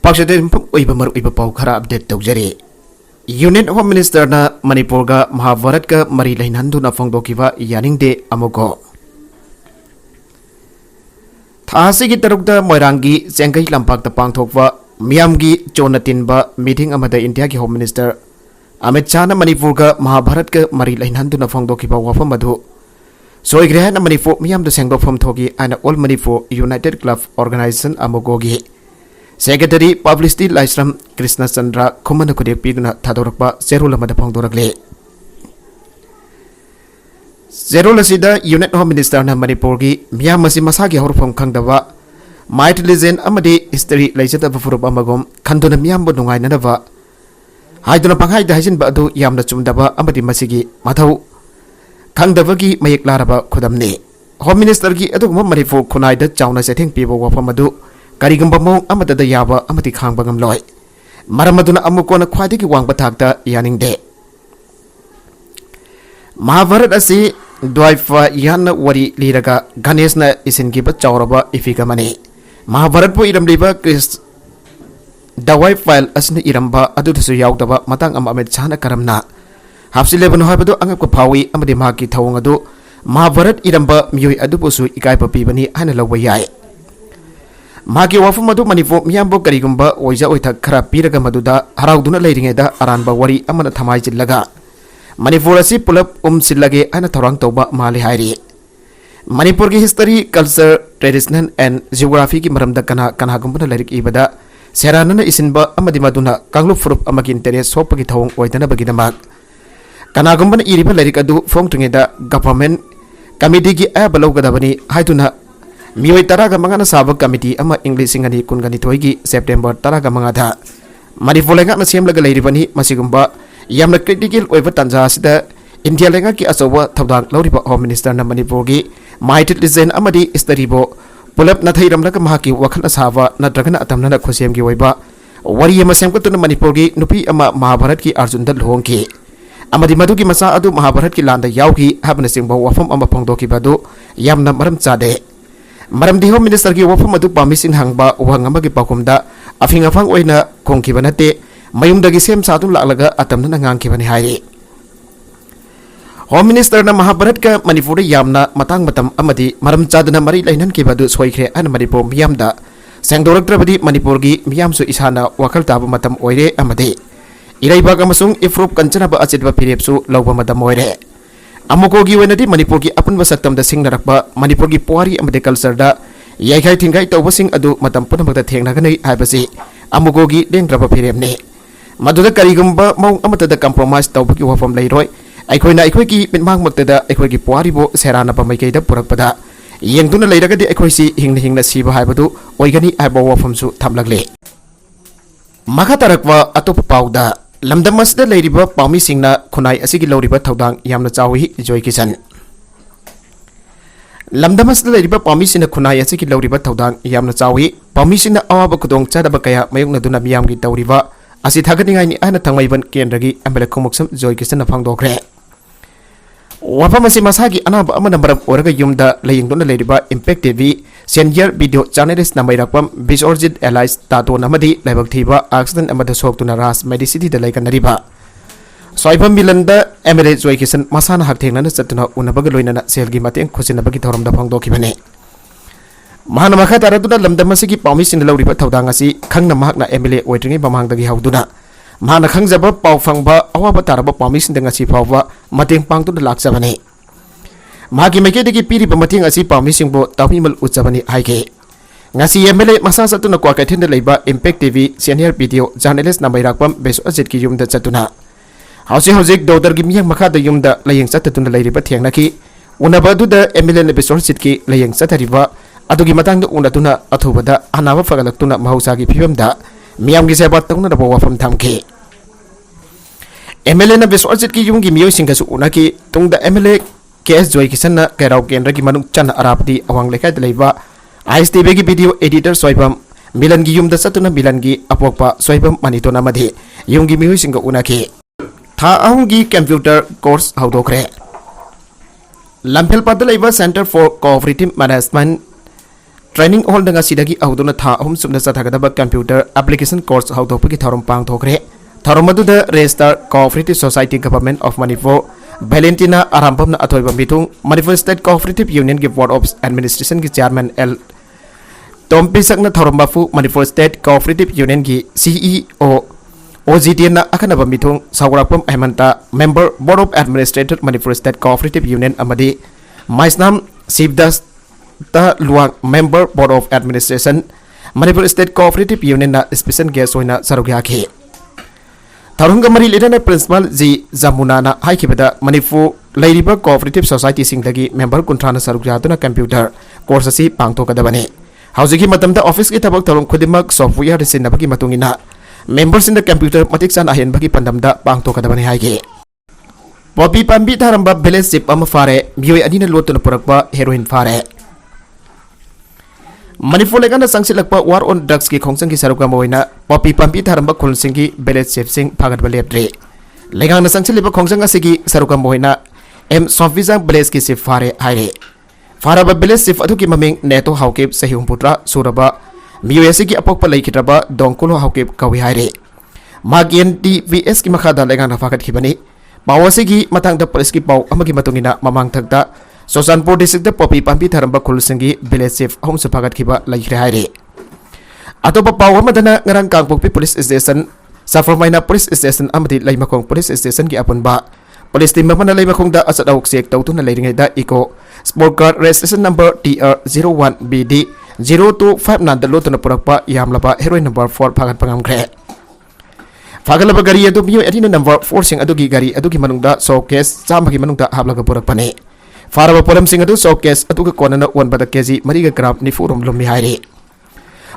ꯂꯝꯄꯥꯛꯁꯤꯗ ꯌꯨꯝꯐꯝ ꯑꯣꯏꯕ ꯃꯔꯨꯑꯣꯏꯕ ꯄꯥꯎ ꯈꯔ ꯑꯞꯗꯦꯠ ꯇꯧꯖꯔꯤ꯫ ꯌꯨꯅꯤꯌꯟ ꯍꯣꯝ ꯃꯤꯅꯤꯁꯇꯔꯅ ꯃꯅꯤꯄꯨꯔꯒ ꯃꯍꯥꯚꯥꯔꯠꯀ ꯃꯔꯤ ꯂꯩꯅꯍꯟꯗꯨꯅ ꯐꯣꯡꯗꯣꯛꯈꯤꯕ ꯌꯥꯅꯤꯡꯗꯦ ꯑꯃꯨꯛꯀꯣ ꯊꯥ ꯑꯁꯤꯒꯤ 6ꯗ ꯃꯣꯏꯔꯥꯡꯒꯤ ꯆꯦꯡꯒꯩ ꯂꯝꯄꯥꯛꯇ ꯄꯥꯡꯊꯣꯛꯄ ꯃꯤꯌꯥꯝꯒꯤ ꯆꯣꯟꯅ ꯇꯤꯟꯕ ꯃꯤꯇꯤꯡ ꯑꯃꯗ ꯏꯟꯗꯤꯌꯥꯒꯤ ꯍꯣꯝ ꯃꯤꯅꯤꯁꯇꯔ ꯑꯃꯤꯠ ꯁꯥꯍꯅ ꯃꯅꯤꯄꯨꯔꯒ ꯃꯍꯥꯚꯥꯔꯠꯀ ꯃꯔꯤ ꯂꯩꯅꯍꯟꯗꯨꯅ ꯐꯣꯡꯗꯣꯛꯈꯤꯕ ꯋꯥꯐꯝ ꯑꯗꯨ ꯁꯣꯏꯈ꯭ꯔꯦ ꯍꯥꯏꯅ ꯃꯅꯤꯄꯨꯔ ꯃꯤꯌꯥꯝꯗ ꯁꯦꯡꯗꯣꯛꯐꯝ ꯊꯣꯛꯏ ꯍꯥꯏꯅ all Manipur united club organisation ꯑꯃꯨꯒꯣꯒꯤ Secretary Publicity Laisram Krishna Chandra Khumana Kudik Piduna Thadorakpa Zerul Amada Pongdorakle Zerul Asida Unit Home Minister na Manipurgi Miyamasi Masagi Horfam Kangdava Might Lizen Amadi History Laisata Furup Amagom Kanduna Miyambo Nungai Nanava Haiduna Panghai Daisin Badu Yamna Chumdava Amadi Masigi Matau Kangdavagi Mayek Laraba Kudamni Home Minister Gi Aduma Manipur Kunaida Chawna Setting People Wafamadu Karigamba mong amadada yaba amati khangba ngamloi maramaduna amukona khwadigi wangba thakta yaningde Mahabharat asi dwaifa yanna wari liraga Ganeshna isingiba chawraba ifigamani Mahabharat po iramliba Kris dawai file asna iramba adudasu yaudaba matang Amit Sahana karamna hapsilebanu habadu angapka phawi amadi mahaki thawng adu Mahabharat iramba miyoi adubusu ikaipa pibani hana lawba yai Maki wafum madu Manipur miyambo karigumba oija oita khara piraga maduda harauduna leiringeda aranba wari amana thamai chillaga Manipur asi pulap sillage ana thorang toba mali hairi Manipur ki history culture tradition and geography ki maramda kana gumbana leirik ibada seranana isinba amadi maduna kanglu furup amaki interest sopagi thawng oidana bagidamak kana gumbana iriba leirik adu fongtungeda government committee ki abalaugadabani haiduna Mioi Taraga Mangana Sabak Committee ama English Singani Kungani Toigi September Taraga Mangada Manipur lenga na siyam laga leiribani masigumba yamna critical oiba tanja sida India lenga ki asowa thabdang lauriba Home Minister na Manipur gi Might Lizen amadi istaribo pulap na thairam laga mahaki wakhal asawa na dragana atamna na khosem gi oiba wari ama sem ko tuna Manipur gi nupi ama Mahabharat ki Arjun dal hongki amadi madu ki masa adu Mahabharat ki landa yaugi habna singba wafam ama phongdoki badu yamna maram chade Maramdi Home Minister ki wafam adu pamisin hangba wang amagi pakumda afing afang oina kongkibanate mayumdagi sem satu laklaga atamna ngangkibani hairi Home Minister na Mahabharat ka Manipur yamna matang matam amadi maram chadana mari lainan kibadu soikhre an Manipur miyamda sengdoraktrabadi Manipur gi miyamsu isana wakal tabu matam oire amadi iraibag amasung ifrup kanchanaba achidba phirepsu lawba matam oire Amukogi wenadi Manipur ki apun basaktam da singnarakba Manipur ki puari amade culture da yaikai thingai tawbasing adu matam punamagda thengnaganai haibasi amukogi dengraba phiremne maduda karigumba maung amatada compromise tawbaki wafam leiroi aikhoina aikhoiki pinmang maktada aikhoiki puari bo serana pamaikai da purakpada yengduna leiragadi aikhoisi hingna siba haibadu oigani haiba wafamsu thamlagle makatarakwa atop pauda Lamdamasda leiriba pami singna khunai asigi loriba thaudang yamna chawi Joy Kisan Lamdamasda leiriba pami sina khunai asigi loriba thaudang yamna chawi pami sina awaba kudong chadaba kaya mayokna duna miyamgi tawriba asi thaganingai ni ana thangmaiban kendragi ambele khumuksam Joy Kisan na phangdokre wafamasi masagi anaba amana maram oraga yumda layingduna leiriba Impact TV senior video journalist na mayrakpam Bisorjit Allies tato namadi laibak thiba accident amada soktuna ras medicity da laikanariba soibam milanda Emirate Joy Kisan masana hakthengna na chatuna unabaga loinana selgi mateng khosinabagi thoramda phangdokibane mahana makha taraduna lamdamasigi pawmisin lawriba thaudang asi khangna mahakna MLA oitringi bamangdagi hauduna mahana khangjaba pawfangba awaba taraba pawmisin dangasi phawba mateng pangtuna lakjabane Magi Mekedi piri pemating asi pamising bo tawimal ucapani haike ngasi MLA masa satuna kwa kaithin leiba Impact TV senior video journalist na mayrakpam beso ajit ki yumda chatuna hausi dodar gi miyang makha da yumda layeng chatatuna leiriba thengnaki unaba du da MLA na beso chit ki layeng chatariba adugi matang da unatuna athubada anaba fagalaktuna mahausa gi phibamda miyam gi seba tawna da wafam thamke MLA na beso chit ki yumgi miyo singasu unaki tungda MLA KS Joy Kisan na kairau kendra ki manung chan arapdi awang lekai dalaiba ISTV ki video editor soibam milan gi yumda satuna milan gi apokpa soibam manito namadi yumgi mihui singa unaki tha ahungi computer course haudokre Lampel padalaiba Center for Cooperative Management training hall सिदगी औदुना था अहुम सुमना चथागदब computer application course हौदोपगी थौरम पांगथोखरे थौरम अदुदा register cooperative society government of Manipur Valentina आरामपमना अथोइबा मिथुंग मणिपुर स्टेट कोऑपरेटिव यूनियन की बोर्ड ऑफ एडमिनिस्ट्रेशन की चेयरमैन एल तोमपिसकना थौरम बाफु मणिपुर स्टेट कोऑपरेटिव यूनियन की सीईओ OGTN अखनब मिथुंग Sawrapam Hemanta member board of administrator Manipur state cooperative union अमदी Maisnam Shivdas Luang member board of administration Manipur state cooperative union special guest होना सरुक याखी थरुंग मरी लेना प्रिंसिपल जी जमुना हाइकिबदा मणिपुर लेरिबा कोऑपरेटिव सोसाइटी सिंगदगी मेंबर कुंथ्राना सरुक यादुना कंप्यूटर कोर्स असी पांगथोकदबने हौजिकी मतमदा ऑफिस की थबक थरुंग खुदिमक सॉफ्टवेयर सिनबगी मतुंगिना मेंबर्स इन द कंप्यूटर मतिक सान अहेनबगी पंदमदा पांगथोकदबने हाइगे पॉपी पांबी थारंबा विलेज चिप अम फारे मियोय अनिना लोटुना पुरकबा हेरोइन फारे मणिपुर लेगाना संगसिलकपा वार ऑन ड्रग्स की खोंगसंग की सरुका मोइना पॉपी पांबी थारंबा खुलसिंग की विलेज चिप सिंग फागत बलेप्रे लेगाना संगसिलिबा खोंगसंग असिगी सरुका मोइना एम सॉफिजा विलेज की सिप फारे हाइरे फारबा विलेज चिप अदुकी ममिंग नेतो हाउकेब सही हुंपुत्रा सुरबा मियोयसी की अपोकपा लेखिद्रबा दोंकुलो हाउकेब कवि हाइरे मागियन टीवीएस की मखादा लेगाना फागत खिबनी पावसी की मतंग पुलिस की पाव अमगी मतुंगिना ममांग थकदा सोसानपुर डिस्ट्रिक्ट पॉपी पांबी थारंबा खुलसिंगी विलेज चिफ अहुम से फागत खिबा लेखिरे हाइरे अतोपा पाव अमदना ngarang कांगपोकपी पुलिस स्टेशन सफरमाइना पुलिस स्टेशन अमदी लैमखोंग पुलिस स्टेशन की अपुनबा पुलिस टीम अमना लैमखोंगदा असदौक चेक तौतुना लेरिङैदा eco sport car registration number TR01BD 0259 लोटुना पुरकपा यामलबा हेरोइन नंबर 4 फागत पंगमख्रे फागलबा गाड़ी अदु मियो एटिन नंबर 4 सिंग अदुगी गाड़ी अदुगी मनुंगदा शोकेस चामगी मनुंगदा हाबलगा पुरकपने फारबा पोलम सिंग अदु शोकेस अदुगा कोनना ओनबदा केजी मरिगा ग्राम निफुरुम लुमी हाइरे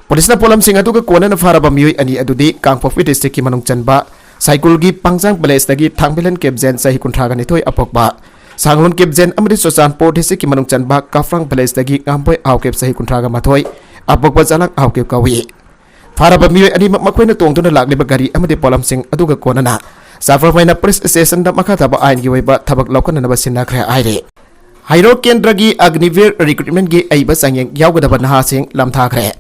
पुलिसना पोलम सिंग अदुगा कोनना फारबा मियो अनि अदुदी कांगपोकपी डिस्ट्रिक्ट की मनुंग चनबा साइकुल की पंगजांग प्लेस तगी थांगबिलन केबजेन सही कुंथ्रागा निथोय अपोकबा सांगलोन केबजेन अमरी सोसानपुर डिस्ट्रिक्ट की मनुंग चनबा काफ्रांग प्लेस तगी गांपोय आवकेब सही कुंथ्रागा माथोय अपोकबा जालांग आवकेब कवी फारबा मियो अनि मखोयना तोंगदुना लागलिबा गाड़ी अमदी पोलम सिंग अदुगा कोनना साफरमाइना पुलिस स्टेशन दा मखाताबा आइन की वैबा थबक लौकननबा सिन्नाख्रे आइरे हाइरो केंद्र की अग्निवीर रिक्रूटमेंट की अइबा संयेंग यावगदबा नहासिंग लमथाख्रे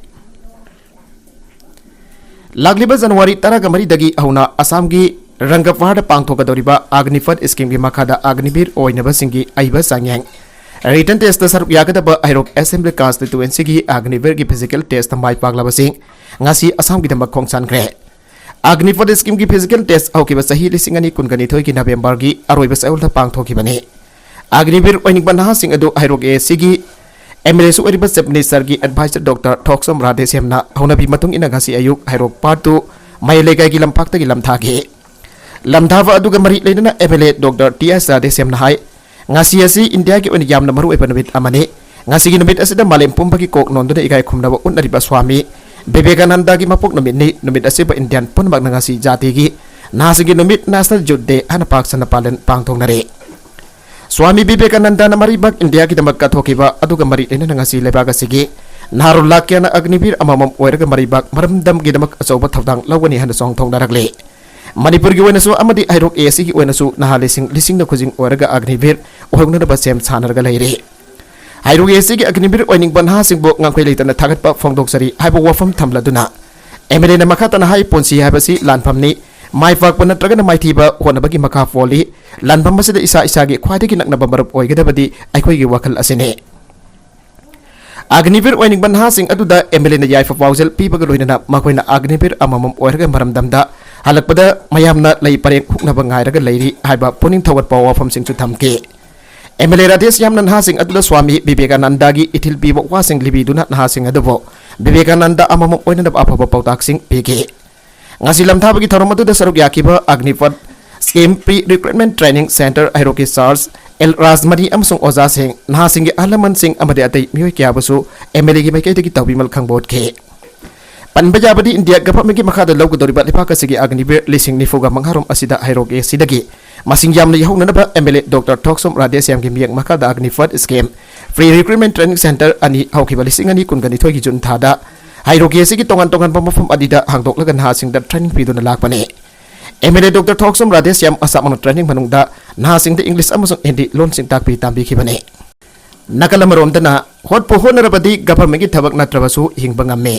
लागलिबा जनवरी 10 दगी हौना असम की रंगपहाड़ पांगथोकदौरिबा अग्निफट स्कीम की मखादा अग्निवीर ओइनबसिंगी अइबा संयेंग रिटर्न टेस्ट सरुक यागदबा हाइरोक असेंबली कॉन्स्टिट्यूएंसी की अग्निवीर की फिजिकल टेस्ट माइ पागलाबसिंग ngasi असम की दमक खोंगसानख्रे अग्निफट स्कीम की फिजिकल टेस्ट हौकिबा सही 2022 की नवेंबर की अरोइबा सैउलदा पांगथोकिबने अग्निवीर ओइनिंगबा नहासिंग अदु हाइरोक एसीगी एमएलए सुअरिबा चीफ मिनिस्टर की एडवाइजर डॉक्टर थोक्सम राधेश्यामना हौनबी मतुंग इना ngasi अयुक हाइरोक पार्ट 2 माइलेगाई की लंपाक्ता की लमथागे लमथाबा अदुगा मरी लेना एमएलए डॉक्टर टीएस राधेश्यामना हाई ngasi asi इंडिया की ओइन यामना मरु ओइबा नमित अमने ngasi की नमित असिदा मालेम पुंबगी कोक नोंदुना इगाय खुमनबा उन्नरिबा स्वामी विवेकानंद की मपोक नमित नमित असिबा इंडियन पुनमक ngasi जाति की नासिगी नमित नेशनल यूथ डे हना पाक्सना पालन पांगथोंगनरे स्वामी विवेकानंद मरीबक इंडिया की दमक कथोकिबा अदुगा मरी लेना ngasi लेबाग असिगी नारुल्ला केना अग्निवीर अममम ओइरगा मरीबक मरमदम की दमक अचौबा थौदांग लौगनी हना सोंग थोंगनरगले मणिपुर की ओइनसु अमदी हाइरोक एसी की ओइनसु नहा लिसिंग न खुजिंग ओइरगा अग्निवीर ओहंगनबा सेम सानरगा लेरे हाइरोक एसी की अग्निवीर ओइनिंग बनहा सिंगबो ngangkhoi leitana thagatpa phongdoksari haibo wafam thamladuna MLA न मखातना हाई पोंसी हाबसी लानफमनी माइ पाकप नत्रगना माइथीबा होनबगी मखा फोली लानफम मसिदा इसा इसागी ख्वाइदगी नकनबा मरुप ओइगदबदी आइखोइगी वखल असिने अग्निवीर ओइनिंग बनहा सिंग अदुदा एमएलए न याइफा पाउजल पीबगा लोइना मखोइना अग्निवीर अममम ओइरगा मरमदमदा हलकपदा मयामना लई परेक हुकनबा ngairaga leiri haiba puning thawatpa wafam singchu thamke MLA Radheshyam नहा सिंह अदुदा स्वामी विवेकानंद की इथिल पीब वासिंग लिबिदुना नहा सिंह अदुबो विवेकानंद अमम ओइनब अफब पौताक सिंह पीके ngasi lamthabagi thorom अदुदा सरुक याकिबा Agnipath scheme pre recruitment training centre हाइरोकी चार्ज एल राजमरी अमसुंग ओजा सिंह नहा सिंह अहलमन सिंह अमदे अतै मियोय क्याबसु एमएलए की मैकैदगी तौबिमल खंगबोट के पनबजाबदी इंडिया गवर्नमेंट की मखादा लौगदोरिबा लेपाकसिगी अग्निवीर लिसिंग निफुगा मंगारोम असिदा हाइरोक एसिदगी मसिंग यामना यहौननबा एमएलए डॉक्टर थोक्सम राधेश्याम की मियक मखादा Agnipath scheme free recruitment training centre अनि हौकिबा लिसिंग अनि कुनगनिथोय की जुन थादा हाइरोक एसिगी तोंगन तोंगन मफम अदिदा हांगदोकलगा नहासिंग द ट्रेनिंग पीदुना लाकपने एमएलए डॉक्टर थोक्सम राधेश्याम असामन ट्रेनिंग मनुंगदा नहासिंग द इंग्लिश अमसुंग हिंदी लोन सिंग ताकपी तांबिखिबने Nakalamromdana hotpo honarabadi government ki thabak natrabasu hingba ngamme.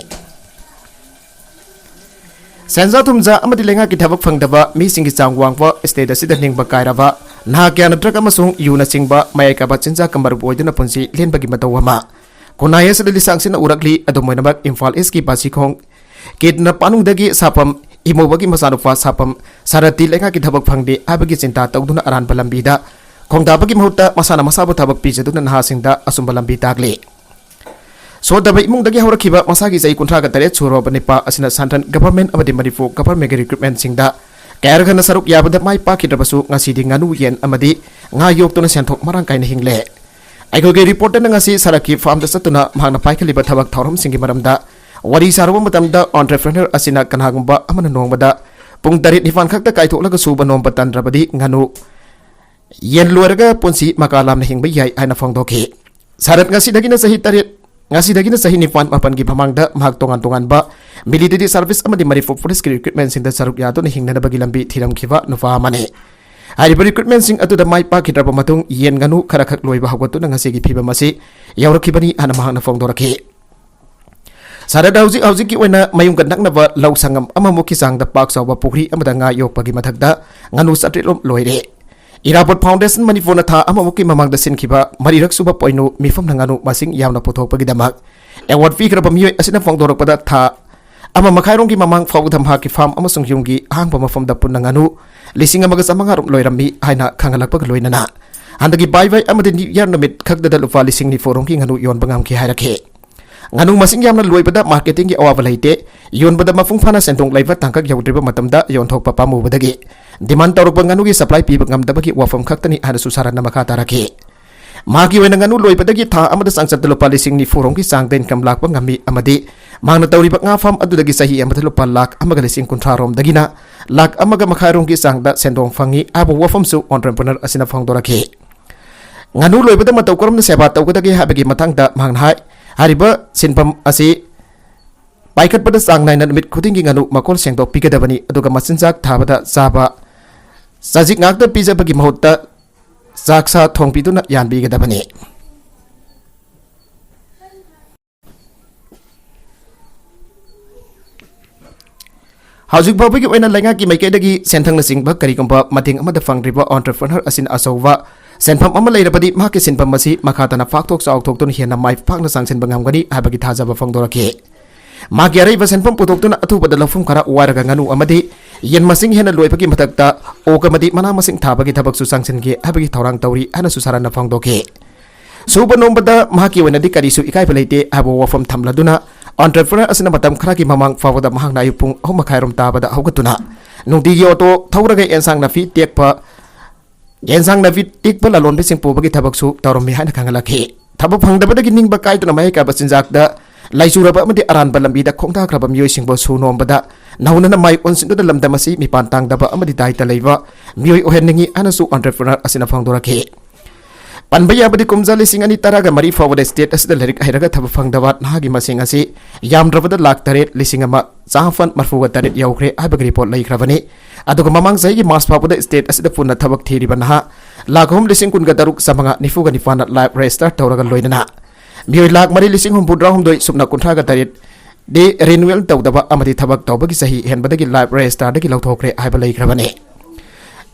Senza tumza amadi lenga ki thabak phangdaba mi singi chang wangwa state asida ningba kairaba na kya natrak amasung yuna singba mayai ka bachinja kambar boiduna punsi lenbagi matawama kunaya sadali sangsin urakli adomoinabak Imphal East ki basikhong kidna panungdagi sapam imobagi masanufa sapam sarati lenga ki thabak phangdi abagi cinta tawduna aran balambida khongdabagi mahuta masana masabu thabak pijaduna nahasingda asumba lambi tagli so daba imungdagi haurakhiba masagi sai kuntra ga tare churo banipa asina santan government amadi marifu government ga recruitment singda kairgana saruk yabada mai pakidabasu ngasidi nganu yen amadi nga yoktuna senthok marang kaina hingle aigoge report na ngasi saraki farm da satuna mahna paikaliba thabak thauram singi maramda wari sarwa matamda entrepreneur asina kanhagumba amana nongbada pung tarit nifan khakta kaitholaga suba nom patan rabadi nganu yen luarga punsi makalam na hingba yai aina phongdoki sarat ngasi dagina sahi tarit ngasi dagina sahi nifan mapan gi phamangda mahak tongan ba military service amadi marifu police recruitment sing da saruk ya to na hingna bagi lambi thiram khiba nufa mane hari recruitment sing atu da mai pa khitraba matung yen nganu khara khak loiba hawatu na ngasi gi phiba masi yaurakhibani ana mahak na phongdoraki sarada hauji ki oina mayung kan nakna ba law sangam amamuki sangda pak sawa pukri amada nga yok pagi mathakda nganu satrilom loire Irapot Foundation Manipur na tha amamuki mamangda sinkiba marirak suba poinu mifam nanganu masing yamna pothok pagi damak award fee kraba miyo asina phongdorok pada tha ama makhairong ki mamang phawdam ha ki farm amasung yunggi hangpa mafam da pun nanganu lising amaga samangarum loirami haina khangalak pag loinana handagi bai amade ni yar namit khakda da lufa lising ni forong ki nganu yon bangam ki hairake nganu masing yamna loibada marketing ki awa balaite yon bada mafung phana sentong laiva tangkak yawdriba matamda yon thok papa mu badagi demand taruk nganu gi supply pi bangam dabagi wafam khaktani hana susarana makha taraki magi wena nganu loibadagi tha amada sangsat lupa lising ni forong ki sangden kam lak ngami amadi mangna tawriba nga fam adudagi sahi amada lupa lak amaga lising kuntrarom dagina lak amaga makhairong ki sangda sendong fangi abo wafam su entrepreneur asina phangdoraki nganu loibada matau korom na seba tawgadagi habagi matangda manghai hariba sinpam asi paikat pada sang naina mit khuding gi nganu makol sengdok pigadabani aduga masinjak thabada saba sajik ngakta pizza bagi mahutta saksa thongpiduna yanbi gadabani Haujik babagi oina lenga ki maikaidagi senthang na singba kari komba mating amada fangriba entrepreneur asin asowa senpam ama leirabadi mahaki sinpam masi makhatana faktok chaukthok tun hiana mai phakna sangsen bangamgani habagi thajaba fangdoraki magi araiba senpam putoktuna athubada lafum khara waraga nganu amadi yen masing hena loipagi mathakta okamadi mana masing thabagi thabak su sangsengi habagi thorang tawri ana susarana fangdoki suba nombada mahaki wenadi karisu ikai pelaite abo wafam thamladuna entrepreneur asina matam khara ki mamang fawada mahang na yupung homakhairom tabada hawgatuna nungdi yoto thauraga ensang na fi tekpa ensang na fi tekpa lalon besing pobagi thabak su tawrom mi hana khangalaki thabak phangdabadagi ningba kaituna mai ka basinjakda laisuraba amadi aran balambi da khongda kraba mioi singbo su nombada naunana mai onsindu da lamda masi mi pantang daba amadi daita leiwa mioi ohenningi anasu entrepreneur asina phangdoraki panbaya badi kumjali singani taraga mari forward state asida lerik ahiraga thaba phangdawa nahagi masing asi yamdrabada lak taret lisingama chafan marfuga taret yaukre abag report laikhrabani aduga mamang sai gi mas phabuda state asida punna thabak thiriba naha lakhom lising kunga daruk samanga nifuga nifana live register tawraga loinana mioi lak mari lising hum budra hum doi subna kunthraga taret de renewal tawdaba amadi thabak tawbagi sahi henbadagi live register dagi lauthokre aiba laikhrabani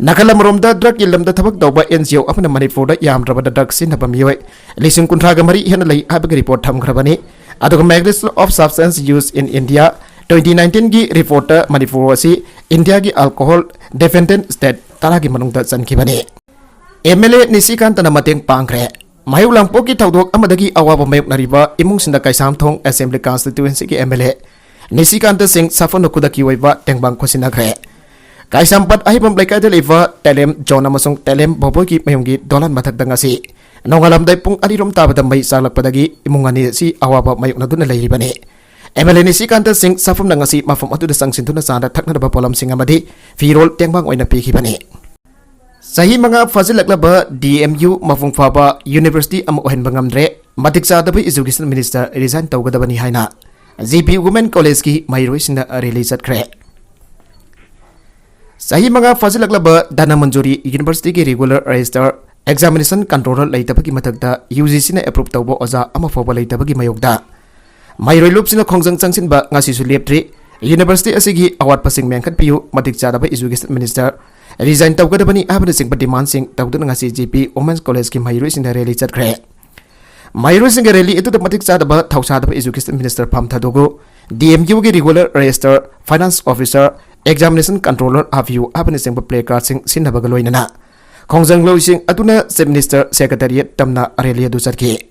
Nakalamromda drug ilamda thabak tawba NGO apna Manipurda yamdrabada drug sinaba mioi lising kunthraga mari hena lai habagi report thamkhrabani aduga magnitude of substance use in India 2019 gi reporter Manipur asi India gi alcohol dependent state taragi manungda chankhibani MLA Nisikantana mateng pangkre mayulang poki tawdok amadagi awaba mayuk nariba imung sinda kaisam thong assembly constituency gi MLA Nisikanta Singh safano kudaki waiba tengbang khosinakre Kaisampat ahibam blaika de leva telem John amasung telem bobogi mayunggi dolan mathak dangasi nongalam dai pung adirom tabada mai salak padagi imungani si awaba mayuk naduna leiribani MLA Nisikanta Singh safum nangasi mafum atu da sangsintuna sanda thakna da polam singamadi firol tengbang oina pikibani Sahi mga fazilaklaba DMU mafung faba University am ohen bangamdre matiksa dabai education minister resign tawgadabani haina GP Women College ki mayroisina release kre Sahi mga fazilaklaba dana manjuri university ki regular register examination controller leitapagi mathakta UGC na approve tawbo oza ama foba leitapagi mayokda mairoi lupsina khongjang changsinba ngasi su leptri university asigi award pasing mengkhat piu matik chadaba education minister resign tawgadabani abana sing demand sing tawduna ngasi GP women's college ki mairoi sing rally chatkre mairoi sing rally etu da matik chadaba thausadaba education minister pham thadogo DMU ki regular register finance officer examination controller avu abana sing play card sing sinnabaga loinana khongjang lo sing atuna chief minister secretariat tamna rally adu chatki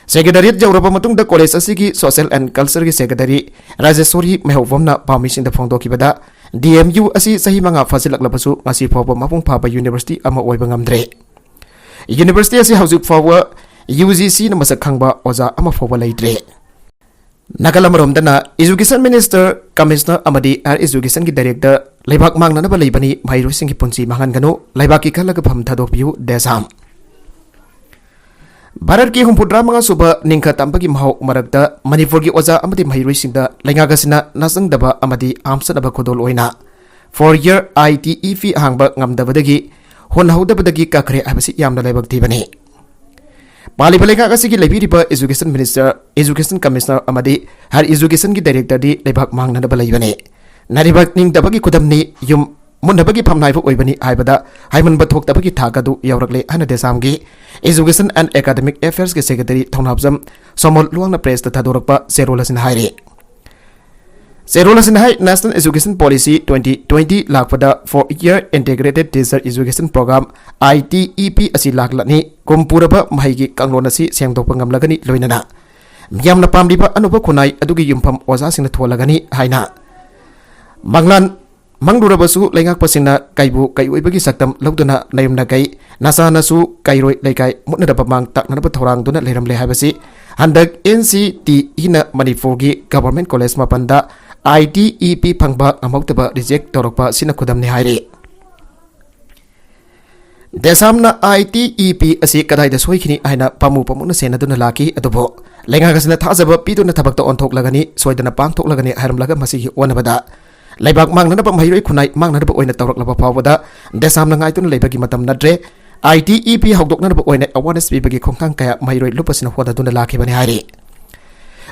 Secretariat Jauraba matungda college asigi social and culture ki secretary Rajeshwari Mehawamna permission da phongdo kibada DMU asi sahi manga fasilak labasu ngasi phoba mapung phaba university ama oiba ngamdre university asi hausuk phawa UGC na masak khangba oza ama phoba leitre Nagalamromdana education minister commissioner amadi education ki director leibak mangna na baleibani mairo sing ki punsi mangan ganu leibak ki khalaga pham thadok piu desam Bharat ki humpudra mga suba ningkha tampagi mahok marakta Manipur ki oza amadi mahiroi singda lengagasina nasang daba amadi amsa daba kodol oina 4-year ITEP hangba ngamdabadagi honhaudabadagi kakre abasi yamna laibak tibani Pali balengagasi ki lebiriba education minister education commissioner amadi har education ki director di lebak mangna daba laibani naribak ning dabagi kudamni yum Mundabagi pamnai oibani aibada haiman bathok tabagi thagadu yaurakle hana desamgi education and academic affairs ke secretary thonabjam somol luangna press ta thadorakpa serolasin haire serolasin hai national education policy 2020 lakpada 4-year integrated teacher education program ITEP asi laklani kumpuraba mahigi kanglonasi sengdokpa ngamlagani loinana yamna pamliba anuba khunai adugi yumpham oza singna tholagani haina manglan Mangdurabasu lengak pasina kaibu kai oibagi saktam lauduna nayumna kai nasanasu kairoi leikai mutna dapamang takna thorang duna leiramle habasi handak NCT hina Manipur gi government college mapanda ITEP phangba amautaba reject torokpa sina khudamni haire Desamna ITEP asi kadaida soikhini aina pamu pamuna sena duna laki adubo lengagasina thajaba piduna thabakta onthok lagani soidana pangthok lagani haramlaga masigi onabada Laibak mangna na pamahiroi khunai mangna na oina tawrak laba phawada desamna ngaitun laibagi matam nadre ITEP hawdokna na oina awareness bibagi khongkang kaya mahiroi lupasina hoda duna lakibani hari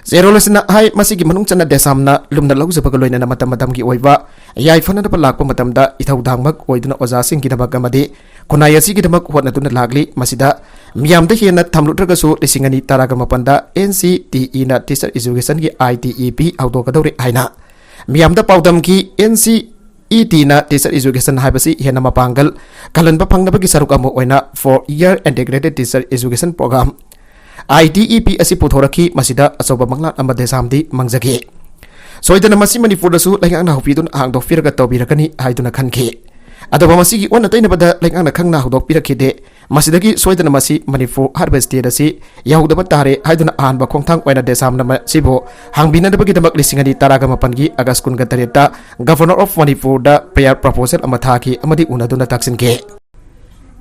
Zerolosina hai masigi manung chana desamna lumna lawjabaga loina na matam gi oiba yai fana na lakpa matamda ithau dangmak oiduna oja sing gidamak amadi khunai asi gidamak hotna duna lagli masida miyamda hena thamlutragasu lisingani taraga mapanda NCTE na teacher education gi ITEP hawdokadori haina Miyamda paudam ki NCET na teacher education haibasi hena mapangal kalanba pangnabagi saruk amo oina 4-year integrated teacher education program ITEP asi puthoraki masida asoba mangla amade samdi mangjagi soidana masi Manipur dasu lengang na hupidun hangdok firaga tawbirakani haiduna khanki adoba masigi onna tainabada lengang na khangna hudok pirakhide masidagi soidana masi Manipur harvest state asi yahudaba tare haiduna ahanba khongthang oina desamna sibo hangbina dabagi damak lisingani taraga mapangi agas kun gatareta governor of Manipur da prayer proposal amathaki amadi unaduna taksinke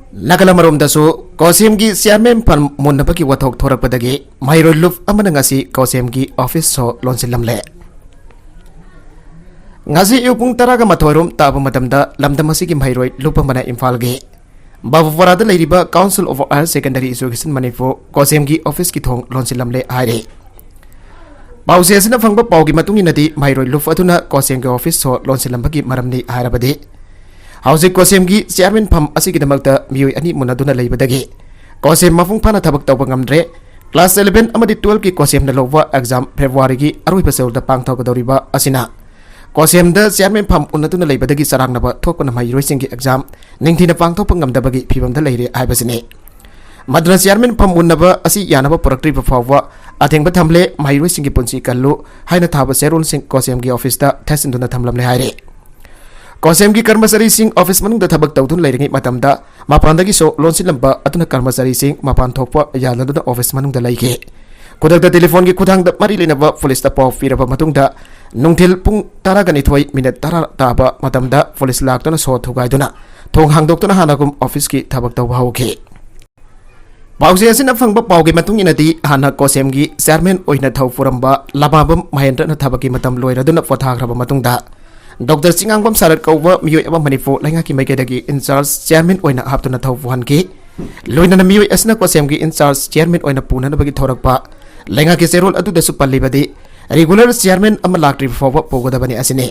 Nagalamaromda su Kosimgi chairman pan munnabagi wathok thorakpadagi mairoi luf amana ngasi Kosimgi office so lonsilamle Ngasi yupung taraga mathorum taba matamda lamdamasigi mairoi lupa mana Imphal-gi Babuwarada leiriba Council of Higher Secondary Education Manipur Kosemgi office ki thong lonsilamle haire Pause asina phangba paugi matungi nadi mairoi lufa atuna Kosemgi office so lonsilambagi maramni hairabadi Hausi Kosemgi chairman pham asigi damakta miyoi ani munaduna leibadagi Kosem mafung phana thabak tawba ngamdre class 11 amadi 12 ki Kosem na lova exam February gi aroiba seulda pangthokadoriba asina Kosemda chairman pham unatuna leibadagi sarangnaba thokpana mairoi singi exam ningthina pangthokpa ngamdabagi phibamda leire haibasini madra chairman pham unnaba asi yanaba productive phawwa athengba thamle mairoi singi punsi kallu haina thaba serol sing Kosemgi office da thasinduna thamlamle haire Kosemgi karmasari sing office manungda thabak tawdun leiringi matamda mapandagi so lonsilamba atuna karmasari sing mapan thokpa yaladuna office manungda leike Kudagda telefon ki kudangda mari lenaba police ta paw firaba matungda nungthil pung taragani thoi minute tara taba matamda police laktuna so thugaiduna thong hangdoktuna hanagum office ki thabak tawba hauke Pause asina phangba pawgi matung inadi hana Kosemgi chairman oina thau furamba lababam Mahendra na thabaki matam loiraduna pothagraba matungda Dr. Singangbam Sarat kauwa miyoi aba Manipur lenga ki maikadagi in charge chairman oina haptuna thau fuhanki लोइनना मियोय असना कोसेम की in charge chairman ओइना पुननबगी थोरकपा लेंगा के सेरोल अदुदसु पल्लिबदी regular chairman अमा लाक्ट्रि फावबा पोगदबनी असिने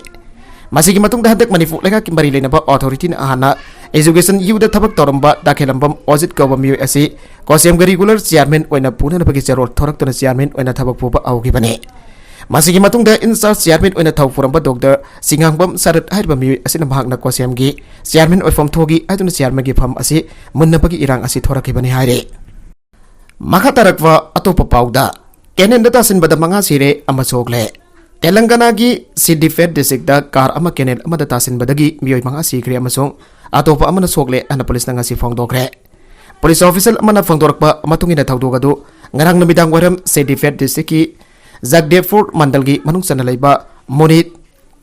मसिगी मतुंगदा हदक मणिपुर लेंगा की मरी लेनबा authority Aahana education युदा थबक Toramba दाखेलंबम ऑजिट कब मियोय असि कोसेम ग regular chairman ओइना पुननबगी सेरोल थोरकतुना chairman ओइना थबक पोबा आउगिबने मसिगी मतुंगदा in charge chairman ओइना थौफुरंबा doctor सिंगांगबम सरत हाइबा मियोय असिना भागना कोसेम गी चेयरमैन ओइफम थोगी आदुना चेयरमैन गी फम असि मुन्नबगी इरांग असि थोरकिबने हाइरे मखा तरकवा अतोप पाउदा केनेन तासिनबदा मंगा सिरे अमा सोगले तेलंगाना की सिद्दीपेट डिस्ट्रिक्ट कार अमा केनेल अमा तासिनबदगी मियोय मंगा सिग्रे अमसों अतोप अमना सोगले अना पुलिस नंगा फोंदोक्रे पुलिस ऑफिसर अमना फोंदोरकपा मतुंगिना थौदोगदु ngarang namidang waram Siddipet district की जगदेवपुर मंडल की मनुंग चना लेबा मोनित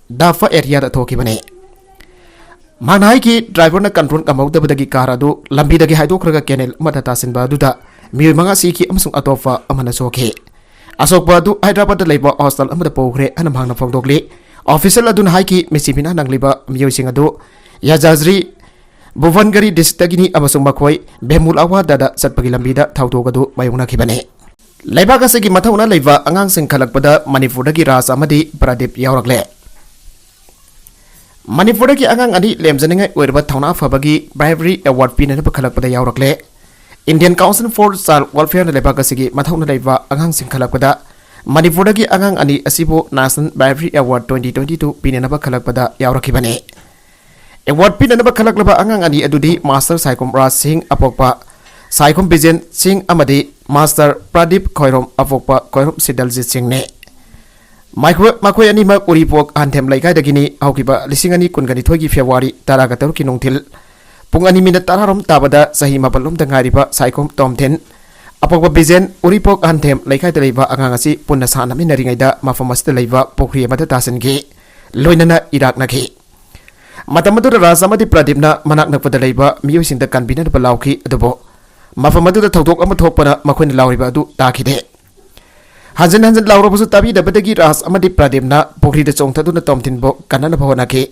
दाफा एरिया दा थोकिबने मानाई की ड्राइवर ना कंट्रोल कमौदबदगी कार अदु लंबीदगी हाइदोखरगा केनेल अमदा तासिनबा अदुदा मियोय मंगा सिकी अमसुंग अतोफा अमना सोखे असोकबा अदु हैदराबाद दा लेबा हॉस्टल अमदा पोखरे अना भांगना फोंदोकले ऑफिसर अदुन हाइकी मिसिबिना नंगलिबा मियोयसिंग अदु याजाजरी भुवनगरी डिस्ट्रिक्टगिनी अमसुंग मखोय बेमुल अवादादा चटपगी लंबीदा थौदोगदु मायोंगनाखिबने लेबाग असगी मथौना लेबा अंगांसिंग खलकपदा मणिपुरदगी राज अमदी प्रदीप यावरकले मणिपुरदगी अंगांग अनि लेमजनिंगाय ओइरबा थौना फबगी ब्राइवरी अवार्ड पिननबा खलकपदा यावरकले Indian council for child welfare लेबाग असगी मथौना लेबा अंगांसिंग खलकपदा मणिपुरदगी अंगांग अनि असिबो नेशनल ब्राइवरी अवार्ड 2022 पिननबा खलकपदा यावरखिबने अवार्ड पिननबा खलकलबा अंगांग अनि अदुदी मास्टर साइकोम राज सिंह अपोकपा साइकोम बिजेन सिंह अमदी मास्टर प्रदीप खोइरोम अपोकपा खोइरोम सिदलजीत सिंह ने मखोय अनिमक उरिपोक हान्थेम लैकायदगिनी हौकिबा लिसिंग अनि कुनगनिथोयगी फेब्रुवारी 17 की नोंथिल पुंग अनि मिनट 10 ताबदा सही मपलम दंगारिबा साइकोम तोमथेन अपोकपा बिजेन उरिपोक हान्थेम लैकायद लेबा अंगांगासी पुन्ना सानमि नरिङैदा मफमस्ते लेबा पोखरी अमदा तासनगे लोइनना इराकनखि मतमदुदा राजमदी प्रदीपना मनाक नकपदा लेबा मियोसिंदा कन्वीनर बलाउखि अदुबो मफम अदुदा थौदोक अमा थोकपना मखोयना लाउरिबा अदु ताखिदे हजन हजन लाउरबसु ताबीदबदगी राज अमदी प्रदीपना पोखरीदा चोंथदुना तोमथिनबो कन्नना भवनाखि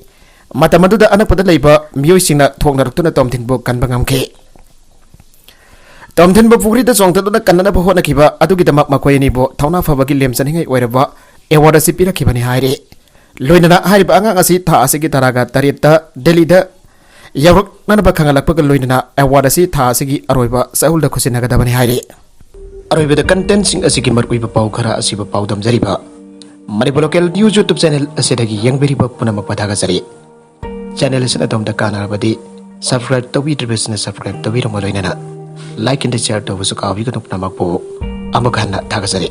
मतमदुदा अनकपदा लेबा मियोसिंगना थोकनरक्तुना तोमथिनबो कन्बा ngamखे तोमथिनबो पोखरीदा चोंथदुना कन्नना भवनाखिबा अदुगिदमक मखोयनिबो थौना फबगी लेमचनिंगै ओइरबा एवार्ड असि पिरखिबनि हाइरे लोइनना हारिबा अंगांग असि था असिगी तरागा तरेता दिल्लीदा यवरकनबा खंगलकपगा लोइनना अवार्ड असि था असिगी अरोइबा सहुलदा खुसिनगदबनि हाइरे अरोइबदा कंटेंट सिंग असिगी मरकुइबा पाउ खरा असिबा पाउदम जरिबा Manipur local news YouTube channel असिदगी यंगबेरिबा पुनमक पथागा जरि चैनल असिना दमदा कानारबदी सब्सक्राइब तविद्रिबसना सब्सक्राइब तविरम लोइनना लाइक एंड शेयर तवसु काविगनु पुनमक पो अमगहना थागा जरि